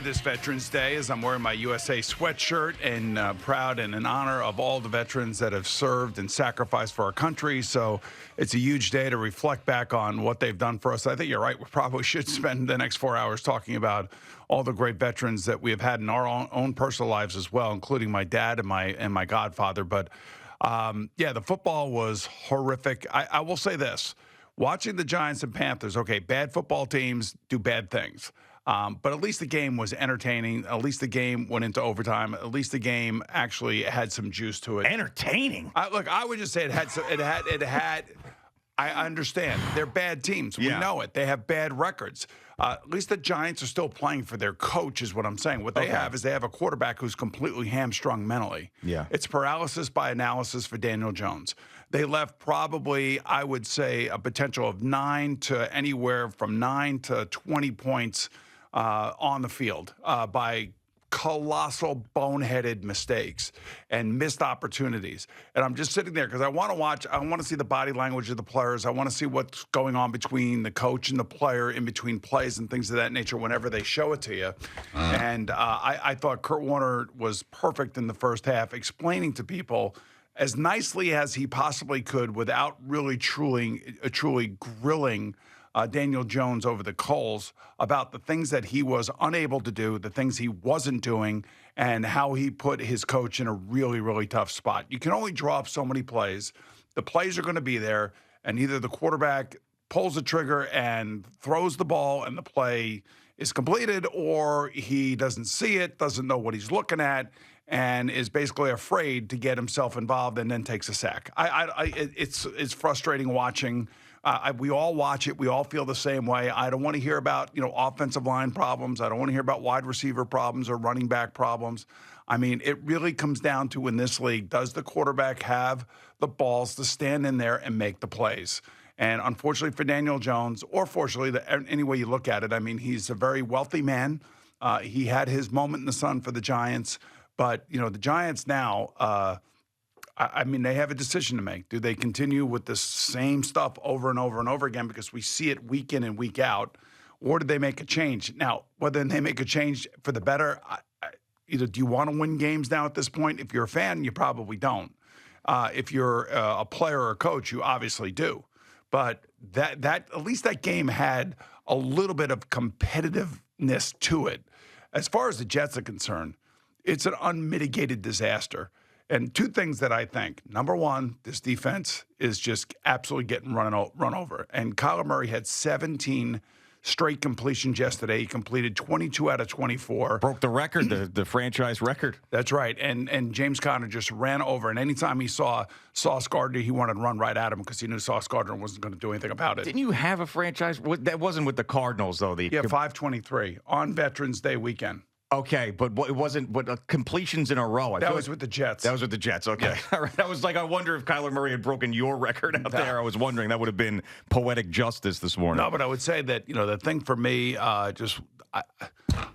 This Veterans Day, as I'm wearing my USA sweatshirt and proud and in honor of all the veterans that have served and sacrificed for our country. So it's a huge day to reflect back on what they've done for us. I think you're right. We probably should spend the next 4 hours talking about all the great veterans that we have had in our own personal lives as well, including my dad and my godfather. But yeah, the football was horrific. I will say this. Watching the Giants and Panthers, okay, bad football teams do bad things. But at least the game was entertaining. At least the game went into overtime. At least the game actually had some juice to it. Entertaining. Look, I would just say it had. I understand they're bad teams. We know it. They have bad records. At least the Giants are still playing for their coach, is what I'm saying. What they have is they have a quarterback who's completely hamstrung mentally. Yeah, it's paralysis by analysis for Daniel Jones. They left probably, I would say, a potential of 9 to anywhere from 9 to 20 points on the field by colossal boneheaded mistakes and missed opportunities. And I'm just sitting there because I want to watch. I want to see the body language of the players. I want to see what's going on between the coach and the player in between plays and things of that nature whenever they show it to you. And I thought Kurt Warner was perfect in the first half, explaining to people as nicely as he possibly could without really truly grilling Daniel Jones over the coals about the things that he was unable to do, the things he wasn't doing, and how he put his coach in a really, really tough spot. You can only draw up so many plays. The plays are going to be there, and either the quarterback pulls the trigger and throws the ball and the play is completed, or he doesn't see it, doesn't know what he's looking at, and is basically afraid to get himself involved and then takes a sack. It's frustrating watching. We all watch it. We all feel the same way. I don't want to hear about, offensive line problems. I don't want to hear about wide receiver problems or running back problems. I mean, it really comes down to, in this league, does the quarterback have the balls to stand in there and make the plays? And unfortunately for Daniel Jones, or fortunately, any way you look at it, I mean, he's a very wealthy man. He had his moment in the sun for the Giants. But, the Giants now, I mean, they have a decision to make. Do they continue with the same stuff over and over and over again because we see it week in and week out, or do they make a change? Now, whether they make a change for the better, do you want to win games now at this point? If you're a fan, you probably don't. If you're a player or a coach, you obviously do. But that at least that game had a little bit of competitiveness to it. As far as the Jets are concerned, it's an unmitigated disaster. And two things that I think. Number one, this defense is just absolutely getting run over. And Kyler Murray had 17 straight completions yesterday. He completed 22 out of 24. Broke the record, the franchise record. That's right. And James Conner just ran over. And anytime he saw Sauce Gardner, he wanted to run right at him because he knew Sauce Gardner wasn't going to do anything about it. Didn't you have a franchise? That wasn't with the Cardinals, though. Yeah, 523 on Veterans Day weekend. Okay, but it wasn't completions in a row. That was with the Jets. That was with the Jets. Okay. Yeah. All right. I was like, I wonder if Kyler Murray had broken your record out there. I was wondering. That would have been poetic justice this morning. No, but I would say that, the thing for me, I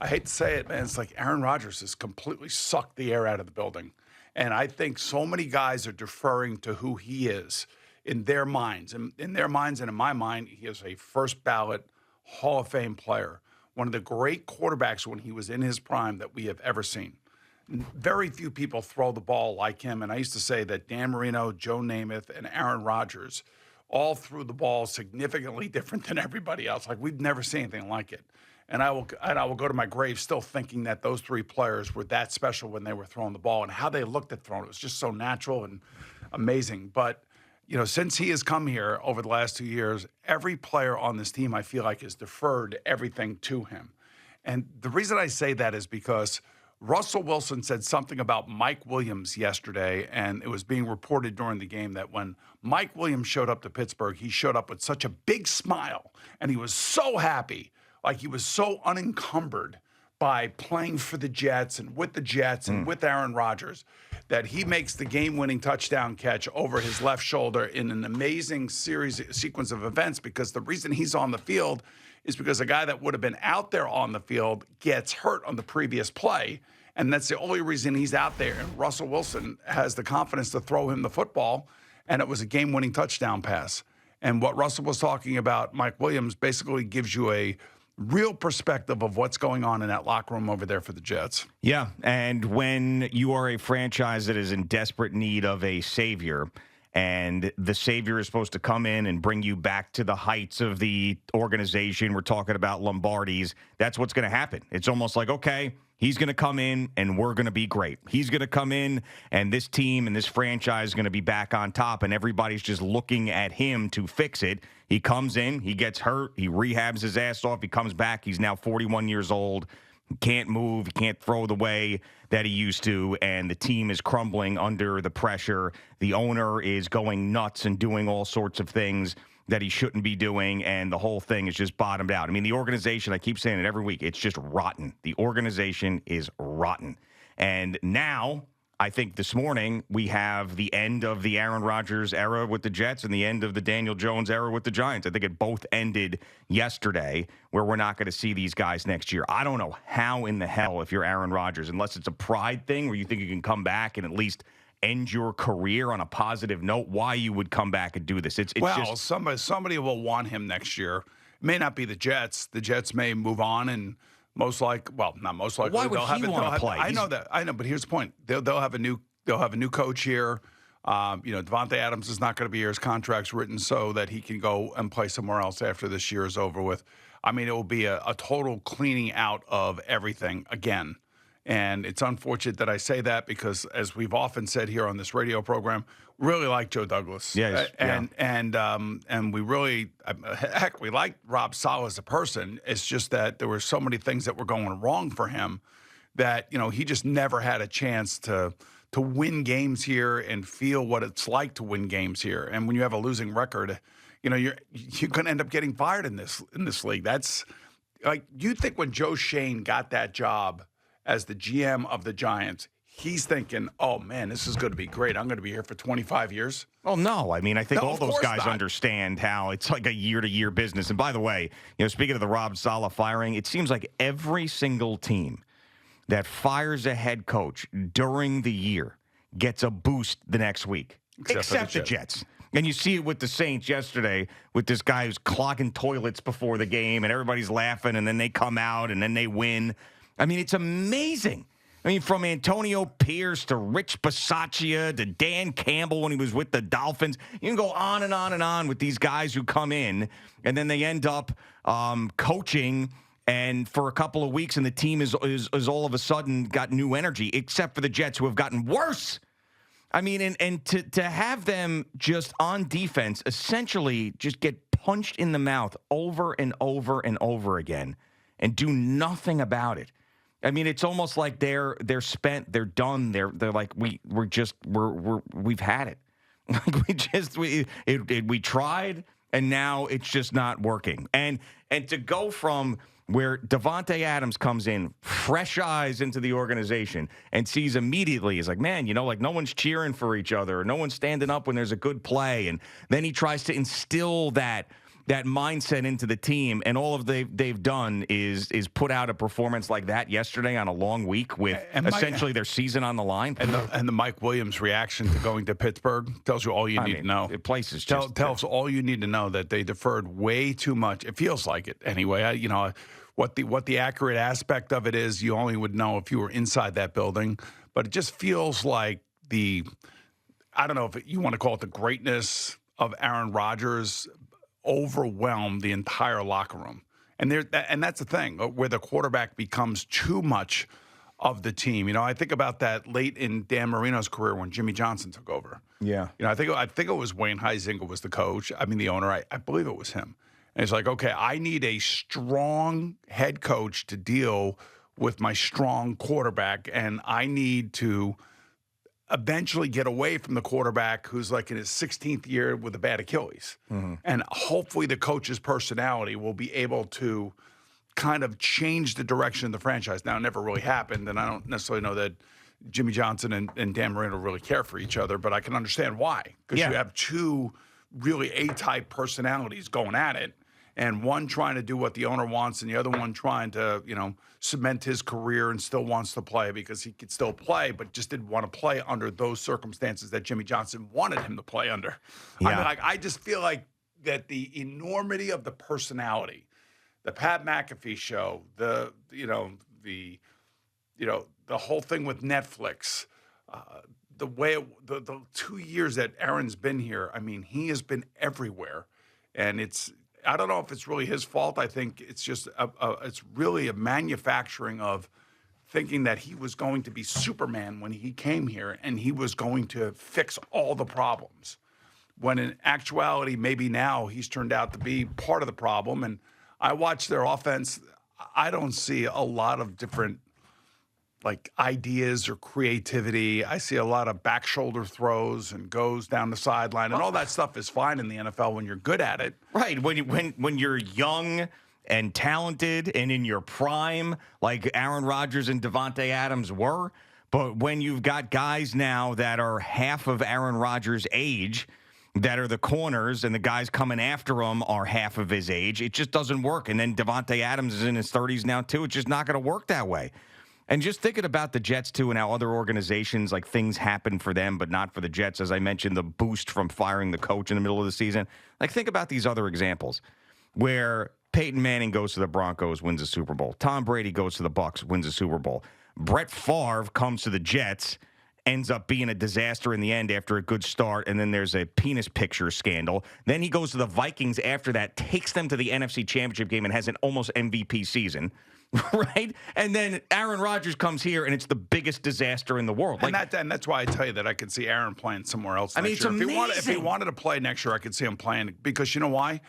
hate to say it, man, it's like Aaron Rodgers has completely sucked the air out of the building. And I think so many guys are deferring to who he is in their minds. And in their minds and in my mind, he is a first ballot Hall of Fame player. One of the great quarterbacks when he was in his prime that we have ever seen. Very few people throw the ball like him. And I used to say that Dan Marino, Joe Namath, and Aaron Rodgers all threw the ball significantly different than everybody else. Like, we've never seen anything like it. And I will go to my grave still thinking that those three players were that special when they were throwing the ball and how they looked at throwing it. It was just so natural and amazing. But since he has come here over the last 2 years, every player on this team, I feel like, has deferred everything to him. And the reason I say that is because Russell Wilson said something about Mike Williams yesterday, and it was being reported during the game that when Mike Williams showed up to Pittsburgh, he showed up with such a big smile, and he was so happy, like he was so unencumbered by playing for the Jets and with the Jets and with Aaron Rodgers, that he makes the game-winning touchdown catch over his left shoulder in an amazing sequence of events, because the reason he's on the field is because a guy that would have been out there on the field gets hurt on the previous play, and that's the only reason he's out there. And Russell Wilson has the confidence to throw him the football, and it was a game-winning touchdown pass. And what Russell was talking about, Mike Williams, basically gives you a real perspective of what's going on in that locker room over there for the Jets. Yeah, and when you are a franchise that is in desperate need of a savior, and the savior is supposed to come in and bring you back to the heights of the organization, we're talking about Lombardi's, that's what's going to happen. It's almost like, okay, he's going to come in and we're going to be great. He's going to come in and this team and this franchise is going to be back on top, and everybody's just looking at him to fix it. He comes in, he gets hurt, he rehabs his ass off, he comes back, he's now 41 years old. He can't move. He can't throw the way that he used to, and the team is crumbling under the pressure. The owner is going nuts and doing all sorts of things that he shouldn't be doing, and the whole thing is just bottomed out. I mean, the organization, I keep saying it every week, it's just rotten. The organization is rotten. And now, I think this morning, we have the end of the Aaron Rodgers era with the Jets and the end of the Daniel Jones era with the Giants. I think it both ended yesterday, where we're not going to see these guys next year. I don't know how in the hell, if you're Aaron Rodgers, unless it's a pride thing where you think you can come back and at least end your career on a positive note, why you would come back and do this. It's just somebody will want him next year. It may not be the Jets. The Jets may move on and not most likely. Why would he want to play? I know, but here's the point. They'll have a new coach here. Devontae Adams is not going to be here. His contract's written so that he can go and play somewhere else after this year is over with. I mean, it will be a total cleaning out of everything again. And it's unfortunate that I say that because, as we've often said here on this radio program, we really like Joe Douglas. Yes, and we really, heck, we like Rob Saleh as a person. It's just that there were so many things that were going wrong for him that, he just never had a chance to win games here and feel what it's like to win games here. And when you have a losing record, you're going to end up getting fired in this league. That's like, you think when Joe Shane got that job as the GM of the Giants, he's thinking, oh, man, this is going to be great. I'm going to be here for 25 years. Well, no. I mean, I think No, all of those course guys not. understand how it's like a year-to-year business. And by the way, speaking of the Rob Saleh firing, it seems like every single team that fires a head coach during the year gets a boost the next week, except the Jets. And you see it with the Saints yesterday with this guy who's clogging toilets before the game, and everybody's laughing, and then they come out, and then they win. I mean, it's amazing. I mean, from Antonio Pierce to Rich Bisaccia to Dan Campbell when he was with the Dolphins. You can go on and on and on with these guys who come in, and then they end up coaching and for a couple of weeks, and the team is all of a sudden got new energy, except for the Jets, who have gotten worse. I mean, and to have them just on defense essentially just get punched in the mouth over and over and over again and do nothing about it. I mean, it's almost like they're spent, they're done. They're like we've had it. Like we tried, and now it's just not working. And to go from where Devontae Adams comes in, fresh eyes into the organization, and sees immediately, is like, man, like no one's cheering for each other, or no one's standing up when there's a good play, and then he tries to instill that mindset into the team, and all of they've done is put out a performance like that yesterday on a long week with essentially their season on the line. And the Mike Williams reaction to going to Pittsburgh tells you all you need to know. The place is just tells all you need to know that they deferred way too much. It feels like it anyway. What the accurate aspect of it is, you only would know if you were inside that building. But it just feels like I don't know if you want to call it the greatness of Aaron Rodgers overwhelmed the entire locker room. And that's the thing, where the quarterback becomes too much of the team. I think about that late in Dan Marino's career when Jimmy Johnson took over. Yeah. I think it was Wayne Huizenga was the coach. I mean, the owner. I believe it was him. And it's like, okay, I need a strong head coach to deal with my strong quarterback, and I need to eventually get away from the quarterback who's like in his 16th year with a bad Achilles. Mm-hmm. And hopefully the coach's personality will be able to kind of change the direction of the franchise. Now, it never really happened, and I don't necessarily know that Jimmy Johnson and Dan Marino really care for each other, but I can understand why. Because you have two really A-type personalities going at it, and one trying to do what the owner wants, and the other one trying to, cement his career and still wants to play because he could still play, but just didn't want to play under those circumstances that Jimmy Johnson wanted him to play under. Yeah. I mean, I just feel like that the enormity of the personality the Pat McAfee show, the whole thing with Netflix, the way the 2 years that Aaron's been here. I mean, he has been everywhere, and I don't know if it's really his fault. I think it's just it's really a manufacturing of thinking that he was going to be Superman when he came here and he was going to fix all the problems. When in actuality, maybe now he's turned out to be part of the problem. And I watch their offense. I don't see a lot of different like ideas or creativity. I see a lot of back shoulder throws and goes down the sideline, and all that stuff is fine in the NFL when you're good at it. Right. When you're young and talented and in your prime, like Aaron Rodgers and Davante Adams were. But when you've got guys now that are half of Aaron Rodgers' age, that are the corners, and the guys coming after him are half of his age, it just doesn't work. And then Davante Adams is in his 30s now, too. It's just not going to work that way. And just thinking about the Jets, too, and how other organizations, like things happen for them, but not for the Jets. As I mentioned, the boost from firing the coach in the middle of the season. Like, think about these other examples where Peyton Manning goes to the Broncos, wins a Super Bowl. Tom Brady goes to the Bucs, wins a Super Bowl. Brett Favre comes to the Jets, ends up being a disaster in the end after a good start, and then there's a penis picture scandal. Then he goes to the Vikings after that, takes them to the NFC Championship game, and has an almost MVP season. Right? And then Aaron Rodgers comes here, and it's the biggest disaster in the world. And that's why I tell you that I could see Aaron playing somewhere else next year. It's amazing. If he wanted to play next year, I could see him playing, because you know why?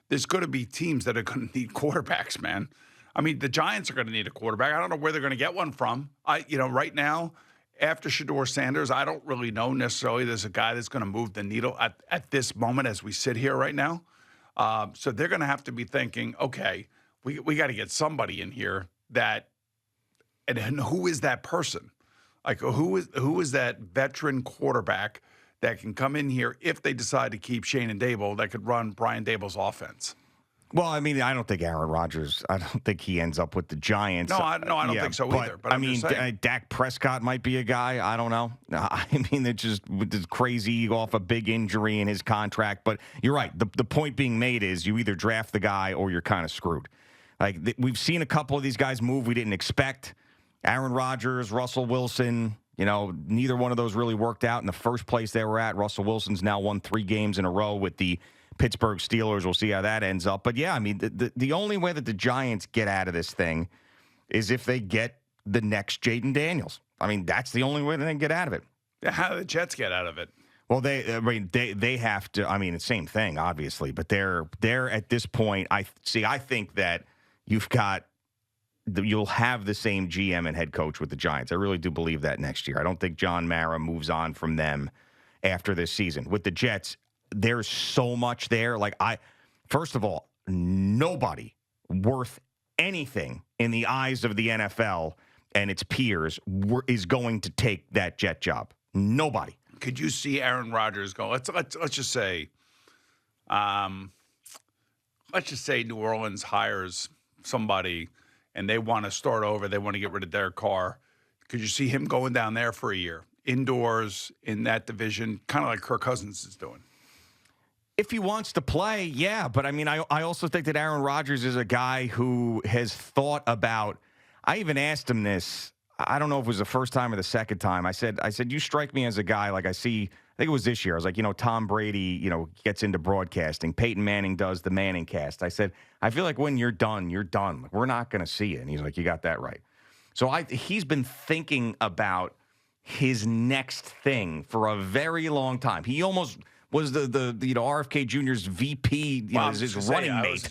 There's going to be teams that are going to need quarterbacks, man. I mean, the Giants are going to need a quarterback. I don't know where they're going to get one from. Right now, after Shedeur Sanders, I don't really know necessarily there's a guy that's going to move the needle at this moment as we sit here right now. So they're going to have to be thinking, okay, we got to get somebody in here and who is that person? Like, who is that veteran quarterback that can come in here if they decide to keep Shane and Dable, that could run Brian Dable's offense? Well, I mean, I don't think Aaron Rodgers, I don't think he ends up with the Giants. No, I don't think so either. But I mean, Dak Prescott might be a guy. I don't know. I mean, it's just crazy off a big injury in his contract. But you're right. The point being made is you either draft the guy or you're kind of screwed. Like, we've seen a couple of these guys move we didn't expect. Aaron Rodgers, Russell Wilson, neither one of those really worked out in the first place they were at. Russell Wilson's now won 3 games in a row with the Pittsburgh Steelers. We'll see how that ends up. But, yeah, I mean, the only way that the Giants get out of this thing is if they get the next Jaden Daniels. I mean, that's the only way that they can get out of it. How do the Jets get out of it? Well, they have to. I mean, it's the same thing, obviously. But they're at this point. I think that you'll have the same GM and head coach with the Giants. I really do believe that next year. I don't think John Mara moves on from them after this season. With the Jets, there's so much there. Like, first of all, nobody worth anything in the eyes of the NFL and its peers is going to take that Jet job. Nobody. Could you see Aaron Rodgers go? Let's just say, New Orleans hires somebody and they want to start over. They want to get rid of their car. Could you see him going down there for a year, indoors in that division, kind of like Kirk Cousins is doing? If he wants to play, yeah. But, I mean, I also think that Aaron Rodgers is a guy who has thought about – I even asked him this. I don't know if it was the first time or the second time. I said, you strike me as a guy like I see – I think it was this year. I was like, Tom Brady, gets into broadcasting. Peyton Manning does the Manning cast. I said, I feel like when you're done, you're done. Like, we're not going to see it. And he's like, you got that right. So he's been thinking about his next thing for a very long time. He almost was the RFK Jr.'s VP, his running mate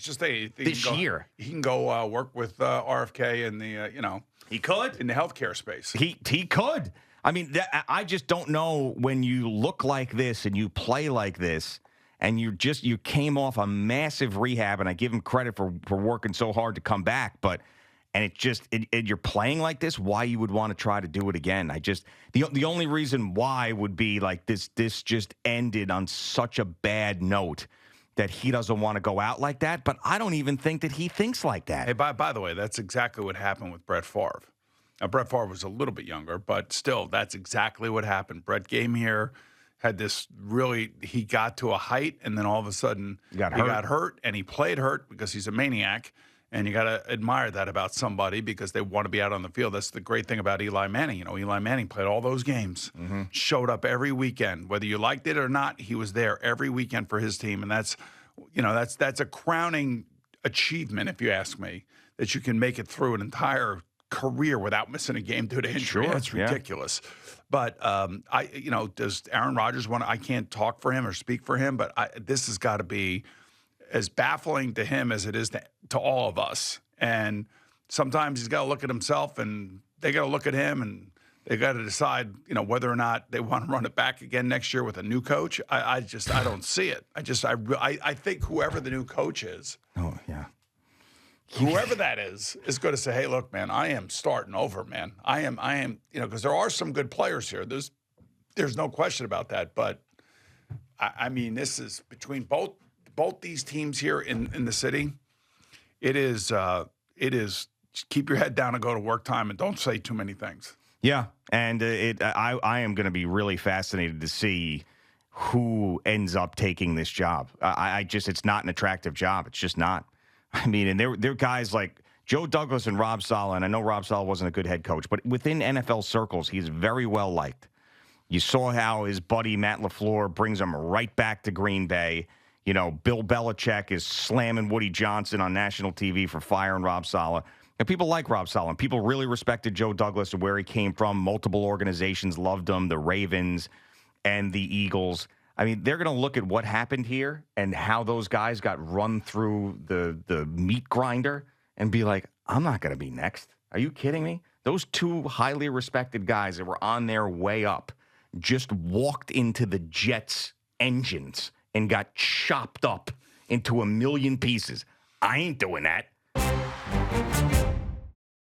this year. He can go work with RFK in the, he could in the healthcare space. He could. I mean, I just don't know when you look like this and you play like this and you came off a massive rehab, and I give him credit for working so hard to come back, and you're playing like this, why you would want to try to do it again. The only reason why would be like this just ended on such a bad note that he doesn't want to go out like that, but I don't even think that he thinks like that. Hey, by the way, that's exactly what happened with Brett Favre. Now, Brett Favre was a little bit younger, but still, that's exactly what happened. Brett came here, had this he got to a height, and then all of a sudden he got hurt, and he played hurt because he's a maniac, And you got to admire that about somebody because they want to be out on the field. That's the great thing about Eli Manning. Eli Manning played all those games, showed up every weekend. Whether you liked it or not, he was there every weekend for his team. And that's a crowning achievement, if you ask me, that you can make it through an entire career without missing a game due to injury. Sure, That's ridiculous. But does Aaron Rodgers want? I can't talk for him or speak for him, but this has got to be as baffling to him as it is to all of us. And sometimes he's got to look at himself, and they got to look at him, and they got to decide, whether or not they want to run it back again next year with a new coach. I don't see it. I think whoever the new coach is, whoever that is going to say, hey, look, man, I am starting over, man. I am, because there are some good players here. There's no question about that. But I mean, this is between both these teams here in the city. It is keep your head down and go to work time and don't say too many things. Yeah, and I am going to be really fascinated to see who ends up taking this job. It's not an attractive job. It's just not. I mean, and there are guys like Joe Douglas and Rob Saleh, and I know Rob Saleh wasn't a good head coach, but within NFL circles, he's very well liked. You saw how his buddy Matt LaFleur brings him right back to Green Bay. Bill Belichick is slamming Woody Johnson on national TV for firing Rob Saleh. And people like Rob Saleh. And people really respected Joe Douglas and where he came from. Multiple organizations loved him, the Ravens and the Eagles. I mean, they're going to look at what happened here and how those guys got run through the meat grinder and be like, I'm not going to be next. Are you kidding me? Those two highly respected guys that were on their way up just walked into the Jets' engines and got chopped up into a million pieces. I ain't doing that.